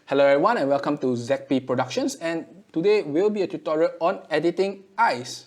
Hello everyone and welcome to ZP Productions, and today will be a tutorial on editing eyes.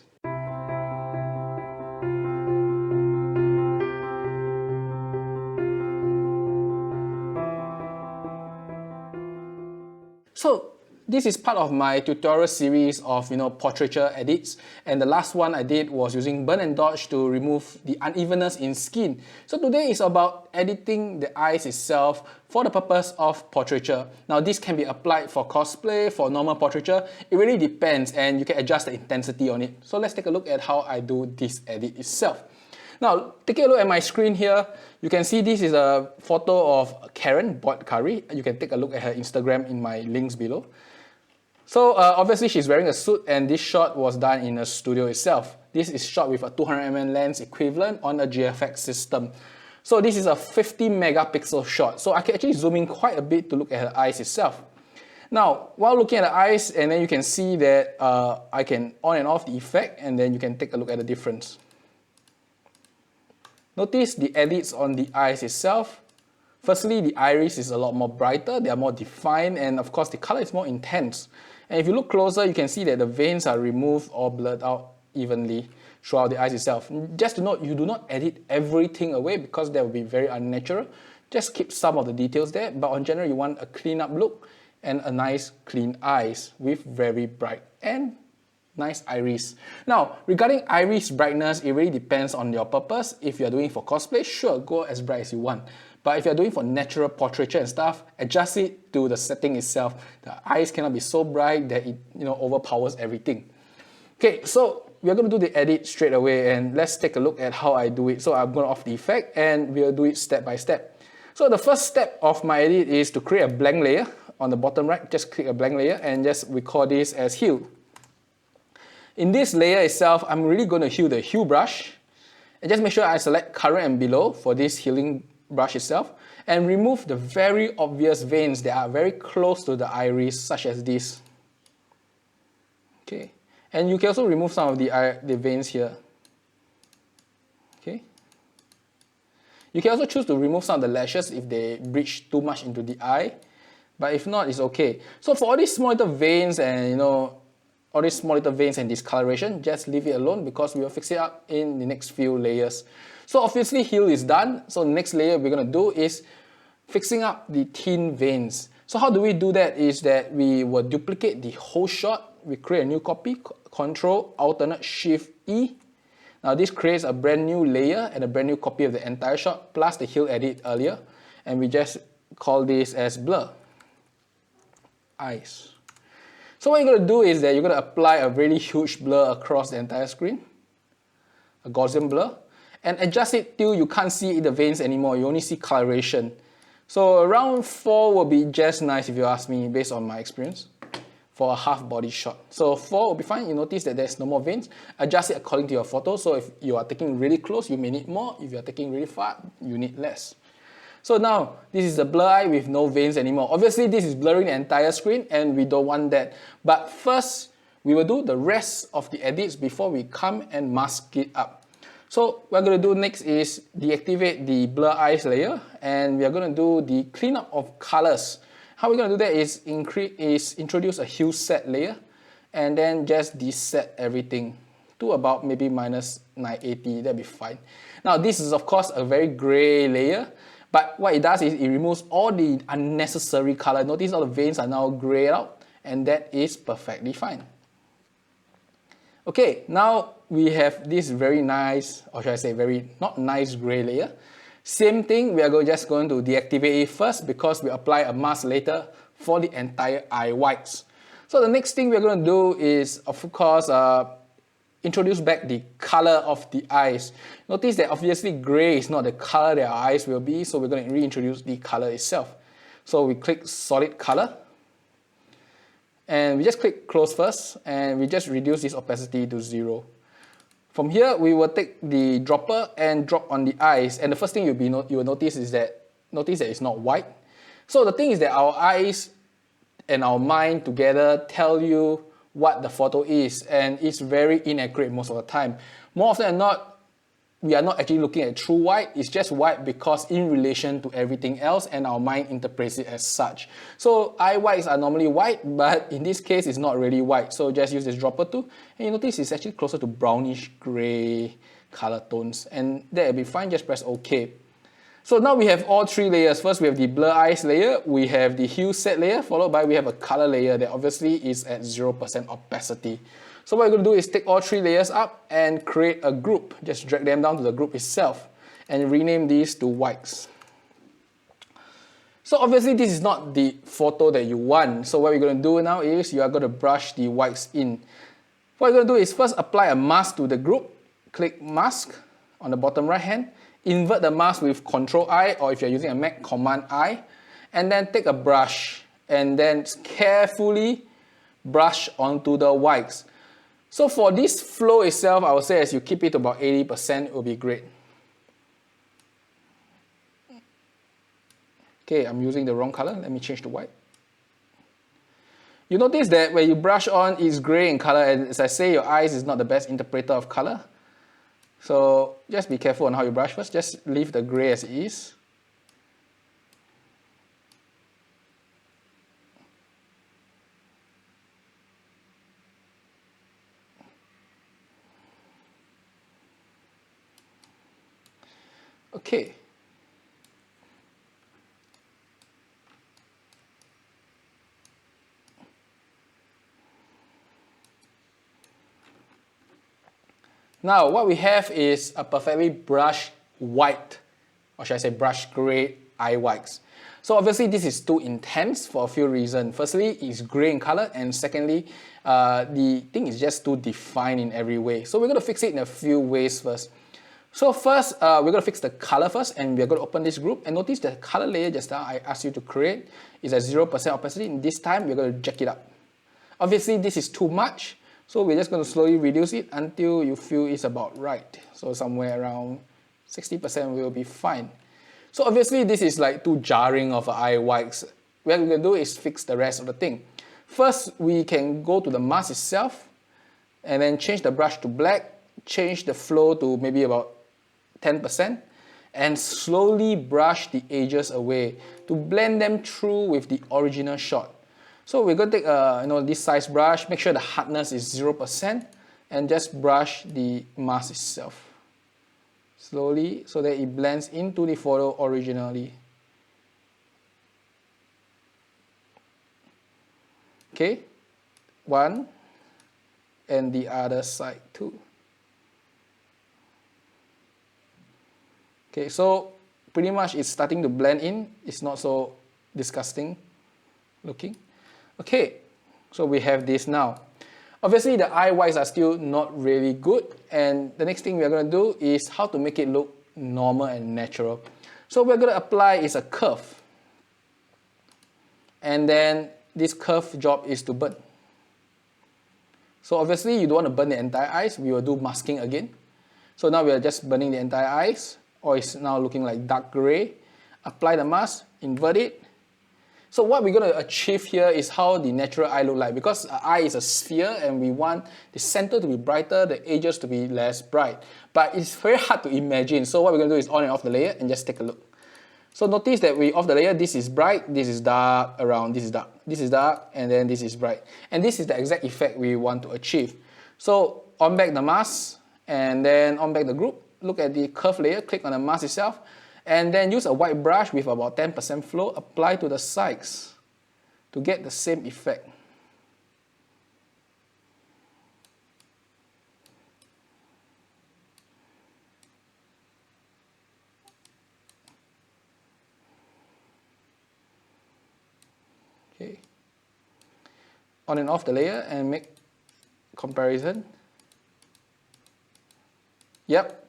So this is part of my tutorial series of portraiture edits, and the last one I did was using burn and dodge to remove the unevenness in skin. So today is about editing the eyes itself for the purpose of portraiture. Now this can be applied for cosplay, for normal portraiture. It really depends, and you can adjust the intensity on it. So let's take a look at how I do this edit itself. Now, taking a look at my screen here, you can see this is a photo of Karen Boyd Curry. You can take a look at her Instagram in my links below. So obviously she's wearing a suit, and this shot was done in a studio itself. This is shot with a 200mm lens equivalent on a GFX system. So this is a 50 megapixel shot. So I can actually zoom in quite a bit to look at her eyes itself. Now, while looking at the eyes, and then you can see that I can on and off the effect, and then you can take a look at the difference. Notice the edits on the eyes itself. Firstly, the iris is a lot more brighter, they are more defined, and of course the color is more intense. And if you look closer, you can see that the veins are removed or blurred out evenly throughout the eyes itself. Just to note, you do not edit everything away because that would be very unnatural. Just keep some of the details there, but in general you want a clean up look and a nice clean eyes with very bright and nice iris. Now, regarding iris brightness, it really depends on your purpose. If you're doing for cosplay, sure, go as bright as you want. But if you're doing for natural portraiture and stuff, adjust it to the setting itself. The eyes cannot be so bright that it overpowers everything. Okay, so we're going to do the edit straight away, and let's take a look at how I do it. So I'm going to off the effect, and we'll do it step by step. So the first step of my edit is to create a blank layer. On the bottom right, just click a blank layer and just record this as hue. In this layer itself, I'm really going to hue the hue brush, and just make sure I select current and below for this healing brush itself, and remove the very obvious veins that are very close to the iris, such as this. Okay, and you can also remove some of the veins here. Okay, you can also choose to remove some of the lashes if they breach too much into the eye, but if not, it's okay. So for all these small little veins and all these small little veins and discoloration, just leave it alone because we will fix it up in the next few layers. So obviously hue is done, so the next layer we're going to do is fixing up the thin veins. So how do we do that is that we will duplicate the whole shot. We create a new copy, Control Alternate Shift E. Now this creates a brand new layer and a brand new copy of the entire shot plus the hue edit earlier, and we just call this as blur eyes. So what you're going to do is that you're going to apply a really huge blur across the entire screen, a Gaussian blur, and adjust it till you can't see the veins anymore, you only see coloration. So around 4 will be just nice if you ask me, based on my experience, for a half body shot. So 4 will be fine. You notice that there's no more veins. Adjust it according to your photo. So if you are taking really close, you may need more. If you are taking really far, you need less. So now, this is a blur eye with no veins anymore. Obviously, this is blurring the entire screen, and we don't want that. But first, we will do the rest of the edits before we come and mask it up. So what we're going to do next is deactivate the blur eyes layer, and we are going to do the cleanup of colors. How we're going to do that is introduce a hue set layer, and then just deset everything to about maybe minus 980, that'll be fine. Now this is of course a very gray layer, but what it does is it removes all the unnecessary color. Notice all the veins are now grayed out, and that is perfectly fine. Okay, now we have this very nice, or should I say very not nice gray layer. Same thing, we are just going to deactivate it first because we apply a mask later for the entire eye whites. So the next thing we're going to do is, of course, introduce back the color of the eyes. Notice that obviously gray is not the color that our eyes will be, so we're going to reintroduce the color itself. So we click solid color, and we just click close first, and we just reduce this opacity to 0. From here, we will take the dropper and drop on the eyes, and the first thing you will notice is that it's not white. So the thing is that our eyes and our mind together tell you what the photo is, and it's very inaccurate most of the time. More often than not, we are not actually looking at true white, it's just white because in relation to everything else, and our mind interprets it as such. So eye whites are normally white, but in this case it's not really white. So just use this dropper tool, and you notice it's actually closer to brownish gray color tones, and that will be fine. Just press OK. So now we have all three layers. First we have the blur eyes layer, we have the hue set layer, followed by we have a color layer that obviously is at 0% opacity. So what we're going to do is take all three layers up and create a group. Just drag them down to the group itself and rename these to whites. So obviously this is not the photo that you want. So what we're going to do now is you are going to brush the whites in. What you're going to do is first apply a mask to the group. Click mask on the bottom right hand. Invert the mask with Control I, or if you're using a Mac, Command I. And then take a brush and then carefully brush onto the whites. So for this flow itself, I would say as you keep it to about 80%, it will be great. Okay, I'm using the wrong color. Let me change to white. You notice that when you brush on, it's gray in color, and as I say, your eyes is not the best interpreter of color. So just be careful on how you brush first. Just leave the gray as it is. Okay. Now what we have is a perfectly brushed white, or should I say brushed gray eye whites. So obviously this is too intense for a few reasons. Firstly, it's gray in color, and secondly, the thing is just too defined in every way. So we're going to fix it in a few ways first. So first, we're going to fix the color first, and we're going to open this group, and notice the color layer just now I asked you to create is at 0% opacity, and this time we're going to jack it up. Obviously this is too much, so we're just going to slowly reduce it until you feel it's about right. So somewhere around 60% will be fine. So obviously this is like too jarring of eye whites. What we're going to do is fix the rest of the thing. First, we can go to the mask itself, and then change the brush to black, change the flow to maybe about 10%, and slowly brush the edges away to blend them through with the original shot. So we're going to take this size brush, make sure the hardness is 0%, and just brush the mask itself slowly so that it blends into the photo originally. Okay, one, and the other side too. Okay, so pretty much it's starting to blend in. It's not so disgusting looking. Okay, so we have this now. Obviously the eye whites are still not really good, and the next thing we're going to do is how to make it look normal and natural. So we're going to apply is a curve, and then this curve job is to burn. So obviously you don't want to burn the entire eyes, we will do masking again. So now we are just burning the entire eyes, or it's now looking like dark gray. Apply the mask, invert it. So what we're going to achieve here is how the natural eye look like, because our eye is a sphere and we want the center to be brighter, the edges to be less bright. But it's very hard to imagine. So what we're going to do is on and off the layer and just take a look. So notice that we off the layer, this is bright, this is dark, around, this is dark, and then this is bright. And this is the exact effect we want to achieve. So on back the mask, and then on back the group, look at the curve layer, click on the mask itself, and then use a white brush with about 10% flow, apply to the sides to get the same effect. Okay. On and off the layer and make comparison. Yep.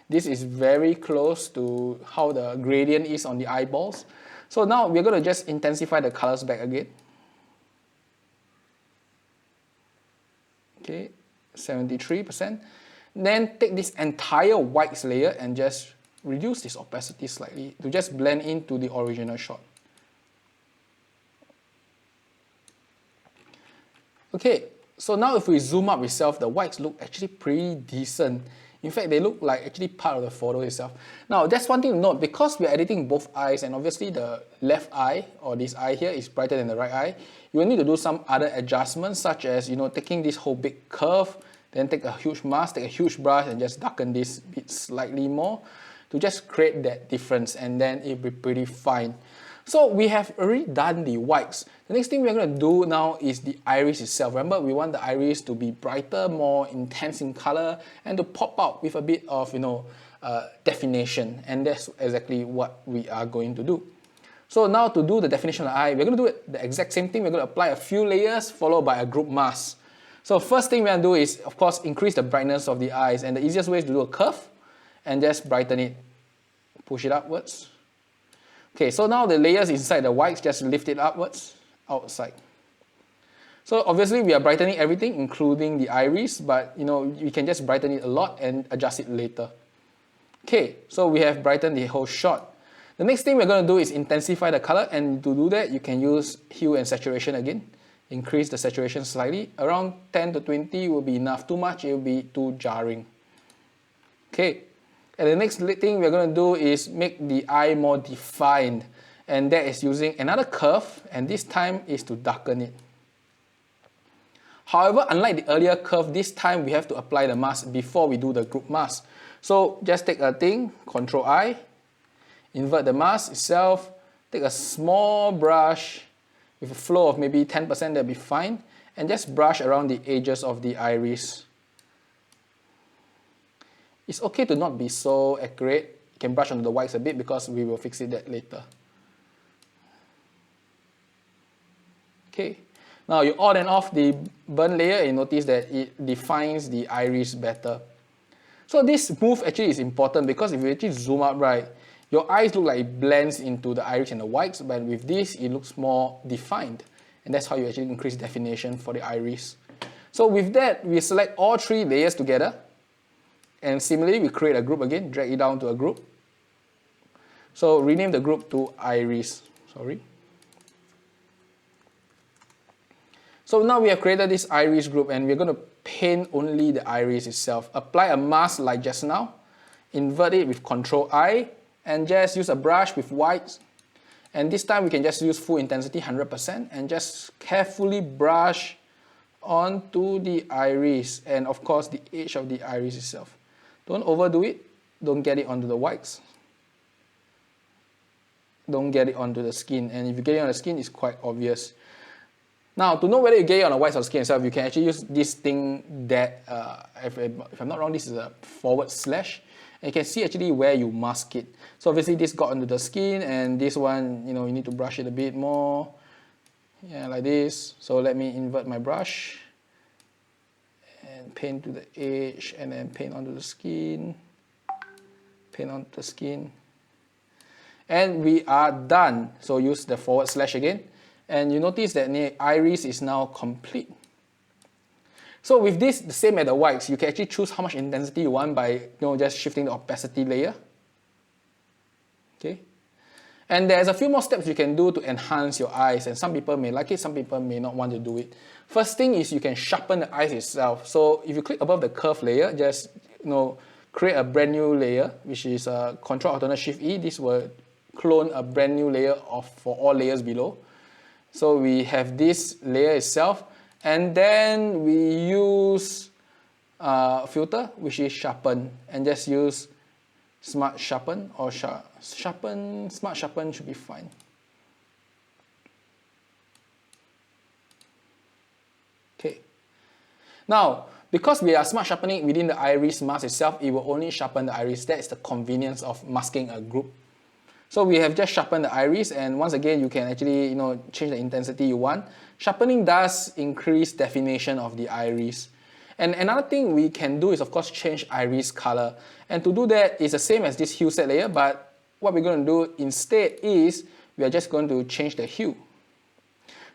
This is very close to how the gradient is on the eyeballs. So now we're going to just intensify the colors back again. Okay, 73%. Then take this entire whites layer and just reduce this opacity slightly to just blend into the original shot. Okay, so now if we zoom up itself, the whites look actually pretty decent. In fact, they look like actually part of the photo itself. Now, that's one thing to note, because we're editing both eyes, and obviously the left eye, or this eye here, is brighter than the right eye, you will need to do some other adjustments, such as, taking this whole big curve, then take a huge mask, take a huge brush, and just darken this bit slightly more to just create that difference, and then it'll be pretty fine. So we have already done the whites. The next thing we're going to do now is the iris itself. Remember, we want the iris to be brighter, more intense in color, and to pop out with a bit of definition. And that's exactly what we are going to do. So now to do the definition of the eye, we're going to do it the exact same thing. We're going to apply a few layers followed by a group mask. So first thing we're going to do is, of course, increase the brightness of the eyes. And the easiest way is to do a curve and just brighten it. Push it upwards. Okay, so now the layers inside the whites, just lift it upwards, outside. So obviously we are brightening everything, including the iris, but you can just brighten it a lot and adjust it later. Okay, so we have brightened the whole shot. The next thing we're going to do is intensify the color, and to do that, you can use hue and saturation again. Increase the saturation slightly. Around 10 to 20 will be enough. Too much, it will be too jarring. Okay. And the next thing we're going to do is make the eye more defined, and that is using another curve, and this time is to darken it. However, unlike the earlier curve, this time we have to apply the mask before we do the group mask. So just take a thing, Control I, invert the mask itself, take a small brush with a flow of maybe 10%, that'll be fine, and just brush around the edges of the iris. It's okay to not be so accurate. You can brush onto the whites a bit because we will fix it that later. Okay. Now you on and off the burn layer, and you notice that it defines the iris better. So this move actually is important because if you actually zoom up, right, your eyes look like it blends into the iris and the whites, but with this, it looks more defined. And that's how you actually increase definition for the iris. So with that, we select all three layers together. And similarly, we create a group again, drag it down to a group. So rename the group to iris. So now we have created this iris group, and we're going to paint only the iris itself. Apply a mask like just now. Invert it with Control I, and just use a brush with whites. And this time we can just use full intensity, 100%, and just carefully brush onto the iris, and of course the edge of the iris itself. Don't overdo it. Don't get it onto the whites. Don't get it onto the skin. And if you get it on the skin, it's quite obvious. Now, to know whether you get it on the whites or the skin itself, you can actually use this thing that, if I'm not wrong, this is a /. And you can see actually where you mask it. So obviously this got onto the skin, and this one, you need to brush it a bit more. Yeah, like this. So let me invert my brush. And paint to the edge, and then paint onto the skin, paint onto the skin, and we are done. So use the / again, and you notice that the iris is now complete. So with this, the same as the whites, you can actually choose how much intensity you want by just shifting the opacity layer. Okay. And there's a few more steps you can do to enhance your eyes, and some people may like it, some people may not want to do it. First thing is you can sharpen the eyes itself. So if you click above the curve layer, just create a brand new layer, which is Control Alt Shift E. This will clone a brand new layer for all layers below. So we have this layer itself, and then we use filter, which is sharpen, and just use Smart Sharpen or Smart Sharpen should be fine. Okay. Now, because we are smart sharpening within the iris mask itself, it will only sharpen the iris. That is the convenience of masking a group. So we have just sharpened the iris, and once again, you can actually change the intensity you want. Sharpening does increase definition of the iris. And another thing we can do is, of course, change iris color. And to do that is the same as this hue set layer, but what we're going to do instead is we are just going to change the hue.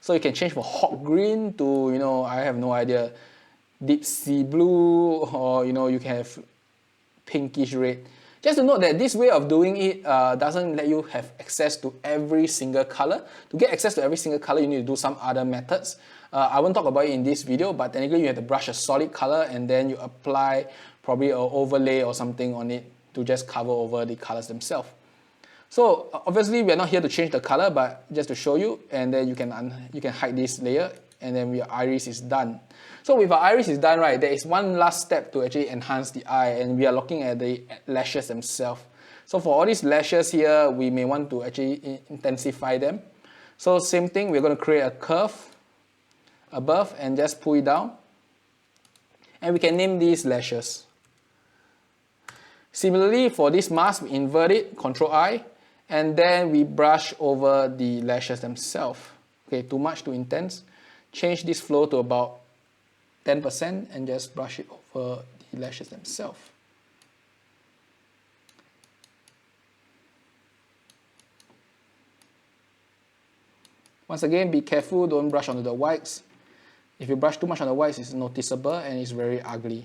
So you can change from hot green to, I have no idea, deep sea blue, or, you can have pinkish red. Just to note that this way of doing it doesn't let you have access to every single color. To get access to every single color, you need to do some other methods. I won't talk about it in this video, but technically you have to brush a solid color, and then you apply probably an overlay or something on it to just cover over the colors themselves. So obviously we are not here to change the color, but just to show you, and then you can hide this layer, and then your iris is done. So with our iris is done, right, there is one last step to actually enhance the eye, and we are looking at the lashes themselves. So for all these lashes here, we may want to actually intensify them. So same thing, we're going to create a curve above and just pull it down. And we can name these lashes. Similarly, for this mask, we invert it, Control I, and then we brush over the lashes themselves. Okay, too much, too intense. Change this flow to about 10% and just brush it over the lashes themselves. Once again, be careful, don't brush onto the whites. If you brush too much on the whites, it's noticeable and it's very ugly.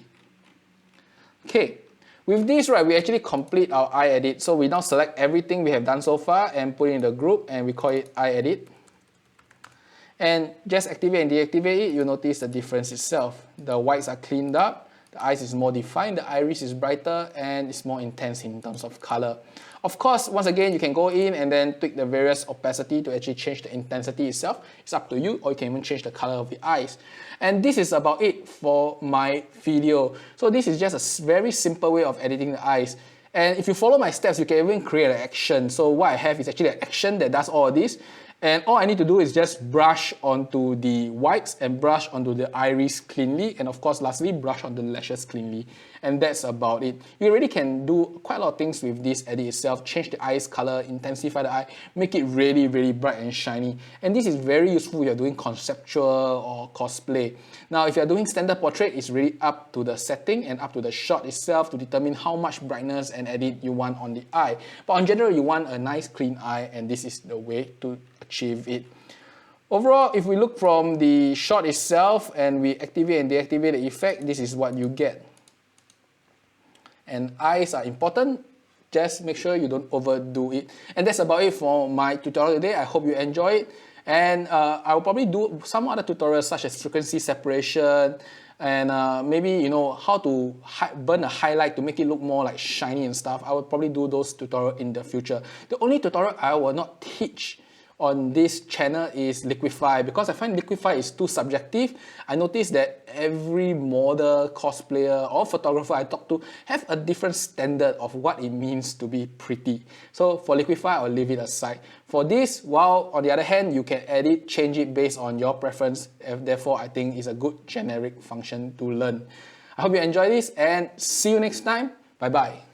Okay, with this, right, we actually complete our eye edit. So we now select everything we have done so far and put it in the group, and we call it eye edit. And just activate and deactivate it, you'll notice the difference itself. The whites are cleaned up, the eyes is more defined, the iris is brighter, and it's more intense in terms of color. Of course, once again, you can go in and then tweak the various opacity to actually change the intensity itself. It's up to you, or you can even change the color of the eyes. And this is about it for my video. So this is just a very simple way of editing the eyes. And if you follow my steps, you can even create an action. So what I have is actually an action that does all of this. And all I need to do is just brush onto the whites and brush onto the iris cleanly. And of course, lastly, brush on the lashes cleanly. And that's about it. You already can do quite a lot of things with this edit itself. Change the eye's color, intensify the eye, make it really, really bright and shiny. And this is very useful if you're doing conceptual or cosplay. Now, if you're doing standard portrait, it's really up to the setting and up to the shot itself to determine how much brightness and edit you want on the eye. But in general, you want a nice clean eye, and this is the way to achieve it. Overall, if we look from the shot itself and we activate and deactivate the effect, this is what you get. And eyes are important. Just make sure you don't overdo it. And that's about it for my tutorial today. I hope you enjoy it. And I will probably do some other tutorials such as frequency separation and maybe, you know, how to burn a highlight to make it look more like shiny and stuff. I will probably do those tutorials in the future. The only tutorial I will not teach on this channel is liquify, because I find liquify is too subjective. I noticed that every model, cosplayer or photographer I talk to have a different standard of what it means to be pretty. So for liquify, I'll leave it aside. For this, while on the other hand, you can edit, change it based on your preference. Therefore, I think it's a good generic function to learn. I hope you enjoy this and see you next time. Bye bye.